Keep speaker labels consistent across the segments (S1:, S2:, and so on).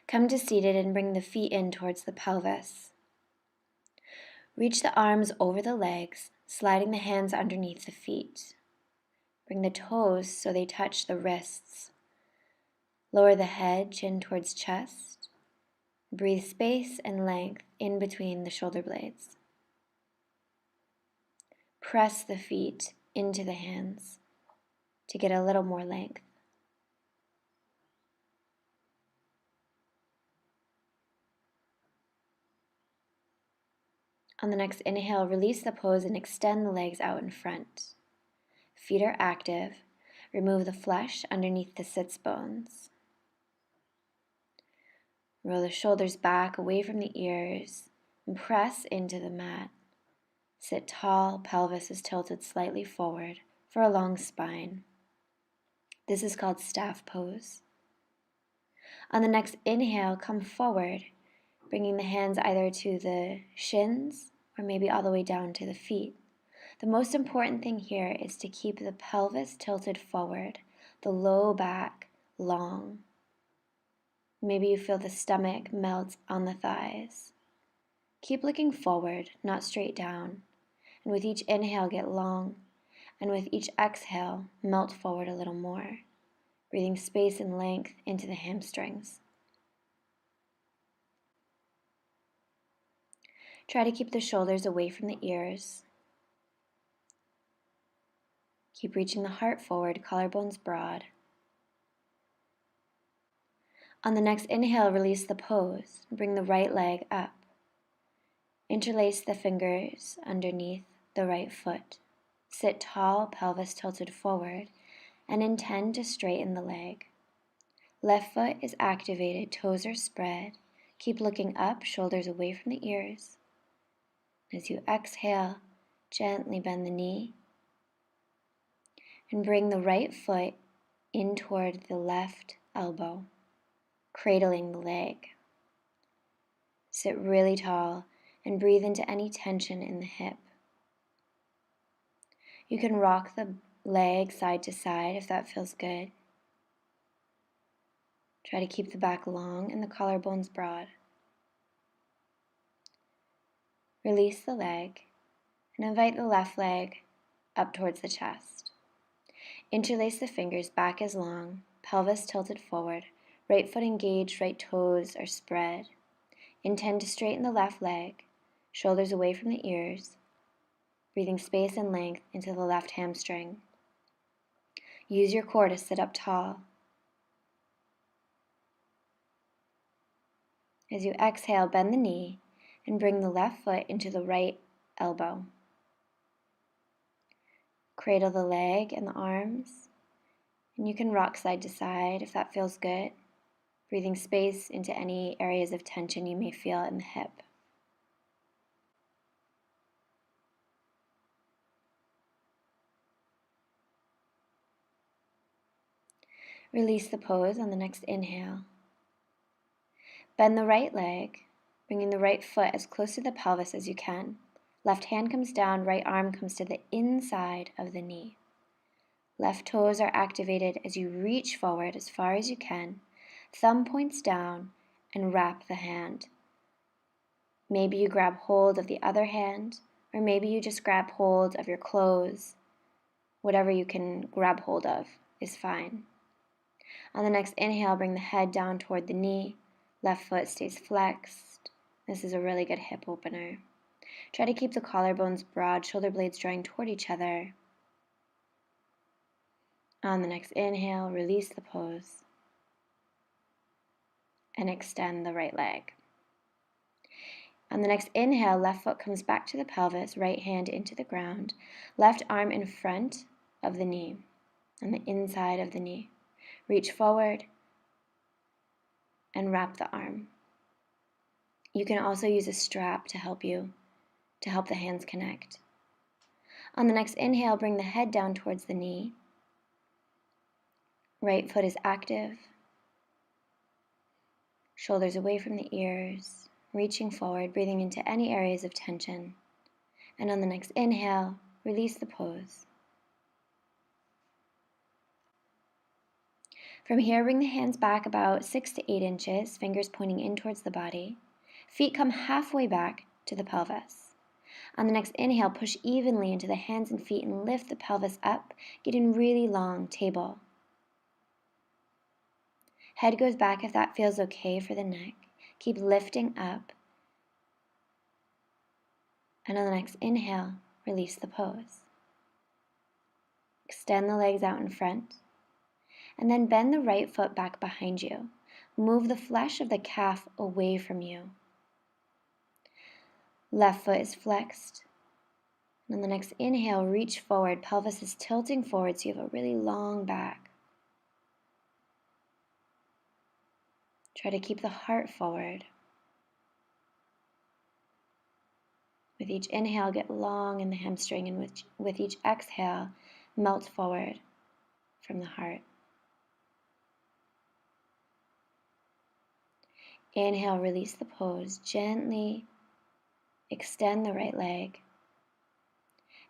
S1: Come to seated and bring the feet in towards the pelvis. Reach the arms over the legs, sliding the hands underneath the feet. Bring the toes so they touch the wrists. Lower the head, chin towards chest. Breathe space and length in between the shoulder blades. Press the feet into the hands to get a little more length. On the next inhale, release the pose and extend the legs out in front. Feet are active. Remove the flesh underneath the sits bones. Roll the shoulders back away from the ears and press into the mat. Sit tall, pelvis is tilted slightly forward for a long spine. This is called staff pose. On the next inhale, come forward, bringing the hands either to the shins or maybe all the way down to the feet. The most important thing here is to keep the pelvis tilted forward, the low back long. Maybe you feel the stomach melt on the thighs. Keep looking forward, not straight down. And with each inhale, get long. And with each exhale, melt forward a little more, breathing space and length into the hamstrings. Try to keep the shoulders away from the ears. Keep reaching the heart forward, collarbones broad. On the next inhale, release the pose. Bring the right leg up. Interlace the fingers underneath the right foot. Sit tall, pelvis tilted forward, and intend to straighten the leg. Left foot is activated, toes are spread. Keep looking up, shoulders away from the ears. As you exhale, gently bend the knee and bring the right foot in toward the left elbow, cradling the leg. Sit really tall and breathe into any tension in the hip. You can rock the leg side to side if that feels good. Try to keep the back long and the collarbones broad. Release the leg and invite the left leg up towards the chest. Interlace the fingers, back is long, pelvis tilted forward, right foot engaged, right toes are spread. Intend to straighten the left leg, shoulders away from the ears, breathing space and length into the left hamstring. Use your core to sit up tall. As you exhale, bend the knee and bring the left foot into the right elbow. Cradle the leg and the arms, and you can rock side to side if that feels good, breathing space into any areas of tension you may feel in the hip. Release the pose on the next inhale. Bend the right leg, bringing the right foot as close to the pelvis as you can. Left hand comes down, right arm comes to the inside of the knee. Left toes are activated as you reach forward as far as you can. Thumb points down and wrap the hand. Maybe you grab hold of the other hand, or maybe you just grab hold of your clothes. Whatever you can grab hold of is fine. On the next inhale, bring the head down toward the knee. Left foot stays flexed. This is a really good hip opener. Try to keep the collarbones broad, shoulder blades drawing toward each other. On the next inhale, release the pose and extend the right leg. On the next inhale, left foot comes back to the pelvis, right hand into the ground, left arm in front of the knee, on the inside of the knee. Reach forward and wrap the arm. You can also use a strap to help the hands connect. On the next inhale, bring the head down towards the knee. Right foot is active. Shoulders away from the ears, reaching forward, breathing into any areas of tension. And on the next inhale, release the pose. From here, bring the hands back about 6 to 8 inches, fingers pointing in towards the body. Feet come halfway back to the pelvis. On the next inhale, push evenly into the hands and feet and lift the pelvis up, getting really long, table. Head goes back if that feels okay for the neck. Keep lifting up. And on the next inhale, release the pose. Extend the legs out in front. And then bend the right foot back behind you. Move the flesh of the calf away from you. Left foot is flexed. And on the next inhale, reach forward. Pelvis is tilting forward so you have a really long back. Try to keep the heart forward. With each inhale, get long in the hamstring, and with each exhale, melt forward from the heart. Inhale, release the pose. Gently extend the right leg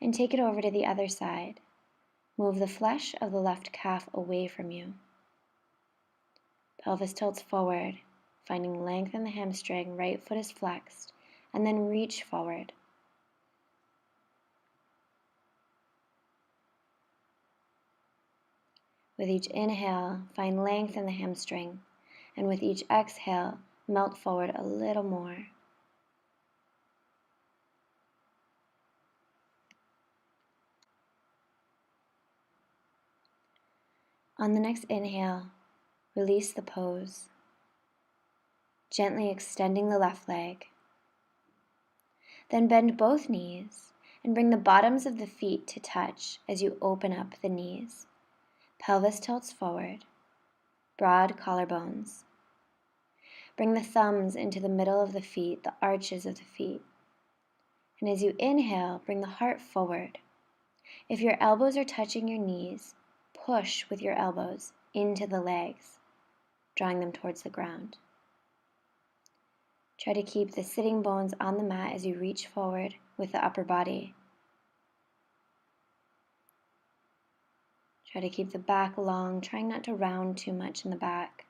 S1: and take it over to the other side. Move the flesh of the left calf away from you. Pelvis tilts forward, finding length in the hamstring. Right foot is flexed, and then reach forward. With each inhale, find length in the hamstring, and with each exhale, melt forward a little more. On the next inhale, release the pose, gently extending the left leg. Then bend both knees and bring the bottoms of the feet to touch as you open up the knees. Pelvis tilts forward, broad collarbones. Bring the thumbs into the middle of the feet, the arches of the feet. And as you inhale, bring the heart forward. If your elbows are touching your knees, push with your elbows into the legs, drawing them towards the ground. Try to keep the sitting bones on the mat as you reach forward with the upper body. Try to keep the back long, trying not to round too much in the back.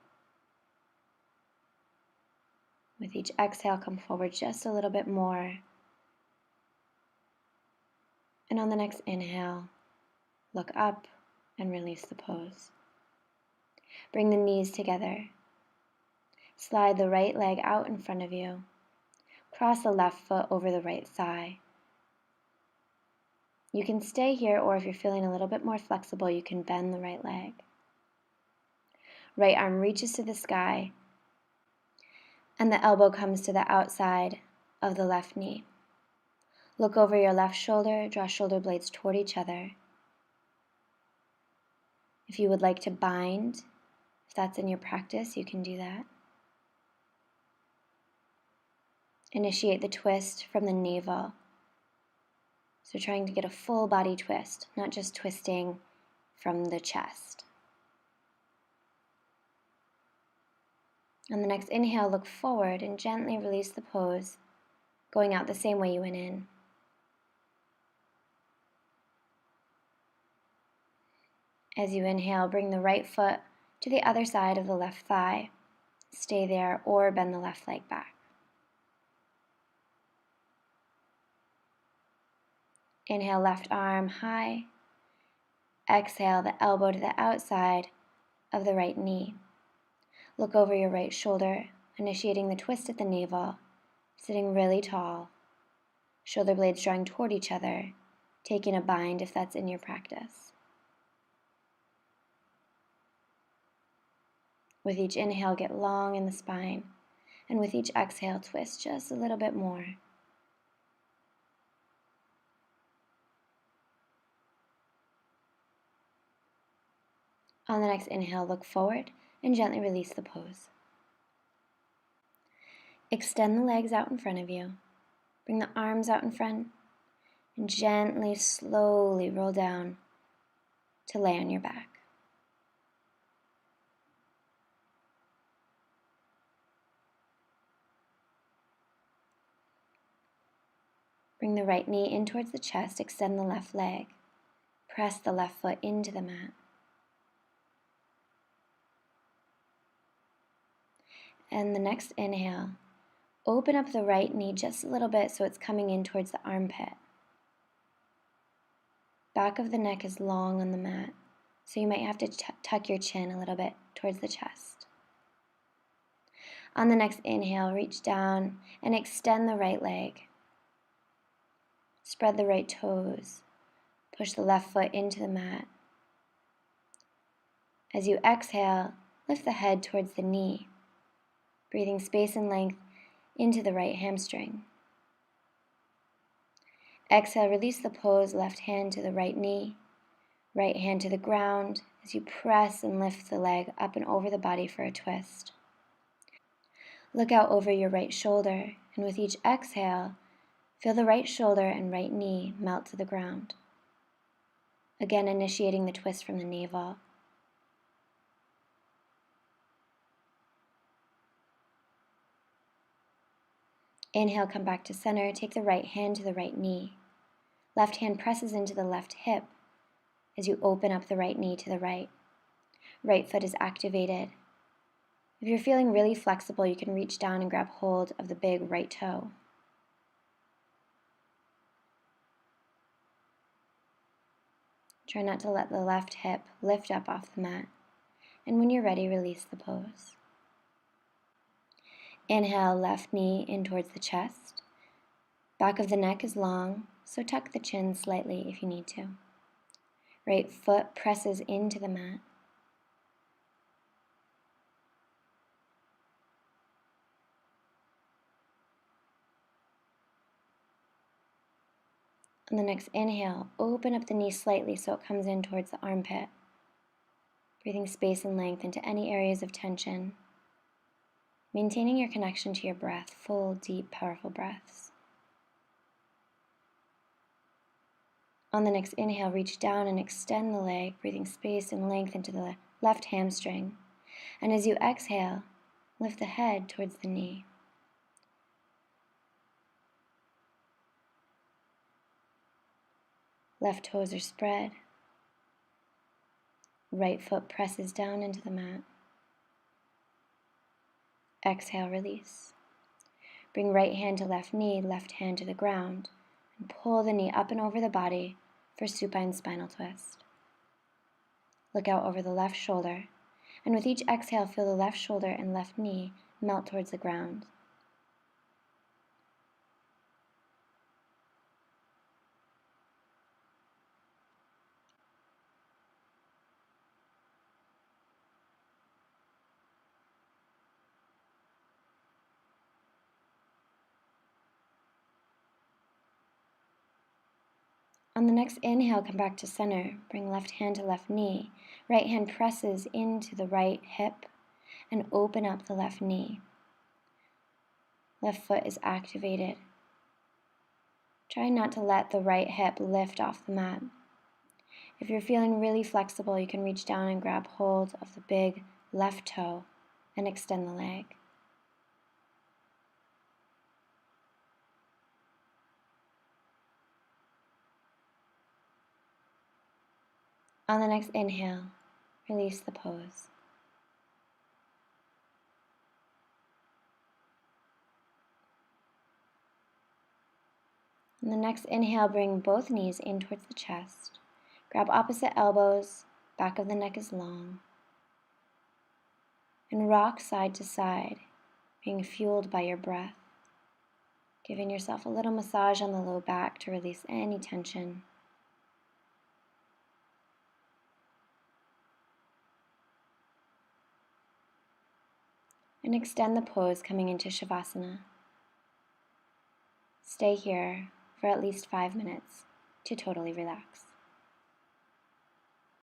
S1: With each exhale, come forward just a little bit more. And on the next inhale, look up and release the pose. Bring the knees together. Slide the right leg out in front of you. Cross the left foot over the right thigh. You can stay here, or if you're feeling a little bit more flexible, you can bend the right leg. Right arm reaches to the sky, and the elbow comes to the outside of the left knee. Look over your left shoulder, draw shoulder blades toward each other. If you would like to bind, if that's in your practice, you can do that. Initiate the twist from the navel. So trying to get a full body twist, not just twisting from the chest. On the next inhale, look forward and gently release the pose, going out the same way you went in. As you inhale, bring the right foot to the other side of the left thigh. Stay there or bend the left leg back. Inhale, left arm high. Exhale, the elbow to the outside of the right knee. Look over your right shoulder, initiating the twist at the navel, sitting really tall. Shoulder blades drawing toward each other, taking a bind if that's in your practice. With each inhale, get long in the spine, and with each exhale, twist just a little bit more. On the next inhale, look forward and gently release the pose. Extend the legs out in front of you. Bring the arms out in front and gently, slowly roll down to lay on your back. Bring the right knee in towards the chest, extend the left leg. Press the left foot into the mat. And the next inhale, open up the right knee just a little bit so it's coming in towards the armpit. Back of the neck is long on the mat, so you might have to tuck your chin a little bit towards the chest. On the next inhale, reach down and extend the right leg. Spread the right toes. Push the left foot into the mat. As you exhale, lift the head towards the knee, breathing space and length into the right hamstring. Exhale, release the pose, left hand to the right knee, right hand to the ground as you press and lift the leg up and over the body for a twist. Look out over your right shoulder, and with each exhale, feel the right shoulder and right knee melt to the ground. Again, initiating the twist from the navel. Inhale, come back to center. Take the right hand to the right knee. Left hand presses into the left hip as you open up the right knee to the right. Right foot is activated. If you're feeling really flexible, you can reach down and grab hold of the big right toe. Try not to let the left hip lift up off the mat. And when you're ready, release the pose. Inhale, left knee in towards the chest. Back of the neck is long, so tuck the chin slightly if you need to. Right foot presses into the mat. On the next inhale, open up the knee slightly so it comes in towards the armpit. Breathing space and length into any areas of tension. Maintaining your connection to your breath, full, deep, powerful breaths. On the next inhale, reach down and extend the leg, breathing space and length into the left hamstring. And as you exhale, lift the head towards the knee. Left toes are spread. Right foot presses down into the mat. Exhale, release. Bring right hand to left knee, left hand to the ground, and pull the knee up and over the body for supine spinal twist. Look out over the left shoulder, and with each exhale, feel the left shoulder and left knee melt towards the ground. On the next inhale, come back to center. Bring left hand to left knee. Right hand presses into the right hip and open up the left knee. Left foot is activated. Try not to let the right hip lift off the mat. If you're feeling really flexible, you can reach down and grab hold of the big left toe and extend the leg. On the next inhale, release the pose. On the next inhale, bring both knees in towards the chest. Grab opposite elbows, back of the neck is long. And rock side to side, being fueled by your breath. Giving yourself a little massage on the low back to release any tension. And extend the pose coming into Shavasana. Stay here for at least 5 minutes to totally relax.